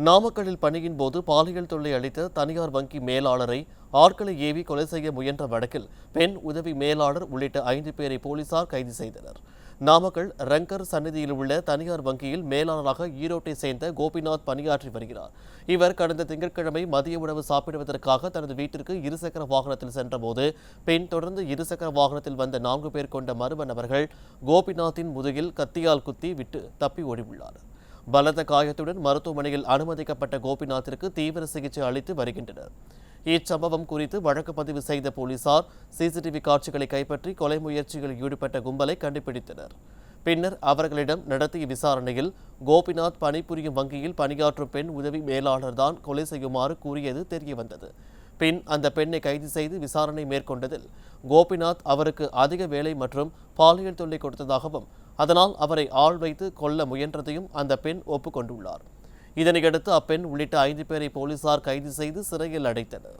நாமக்கல்லில் பணியின் போது பாலியல் தொல்லை அளித்த தனியார் வங்கி மேலாளரை ஆட்களை ஏவி கொலை செய்ய முயன்ற வழக்கில் பெண் உதவி மேலாளர் உள்ளிட்ட 5 பேரை போலீசார் கைது செய்தனர். நாமக்கல் ரங்கர் சந்நிதியில் உள்ள தனியார் வங்கியில் மேலாளராக ஈரோட்டை சேர்ந்த கோபிநாத் பணியாற்றி வருகிறார். இவர் கடந்த திங்கட்கிழமை மதிய உணவு சாப்பிடுவதற்காக தனது வீட்டிற்கு இருசக்கர வாகனத்தில் சென்றபோது பெண் தொடர்ந்து இருசக்கர வாகனத்தில் வந்த 4 பேர் கொண்ட மர்ம நபர்கள் கோபிநாத்தின் முதுகில் கத்தியால் குத்தி விட்டு தப்பி ஓடியுள்ளார். பலத்த காயத்துடன் மருத்துவமனையில் அனுமதிக்கப்பட்ட கோபிநாத்திற்கு தீவிர சிகிச்சை அளித்து வருகின்றனர். இச்சம்பவம் குறித்து வழக்கு பதிவு செய்த போலீசார் சிசிடிவி காட்சிகளை கைப்பற்றி கொலை முயற்சியில் ஈடுபட்ட கும்பலை கண்டுபிடித்தனர். பின்னர் அவர்களிடம் நடத்திய விசாரணையில் கோபிநாத் பணிபுரியும் வங்கியில் பணியாற்றும் பெண் உதவி மேலாளர்தான் கொலை செய்யுமாறு கூறியது தெரியவந்தது. பின் அந்த பெண்ணை கைது செய்து விசாரணை மேற்கொண்டதில் கோபிநாத் அவருக்கு அதிக வேலை மற்றும் பாலியல் தொல்லை கொடுத்ததாகவும் அதனால் அவரை ஆள் வைத்து கொல்ல முயன்றதையும் அந்த பெண் ஒப்புக்கொண்டுள்ளார். இதனையடுத்து அப்பெண் உள்ளிட்ட 5 பேரை போலீசார் கைது செய்து சிறையில் அடைத்தனர்.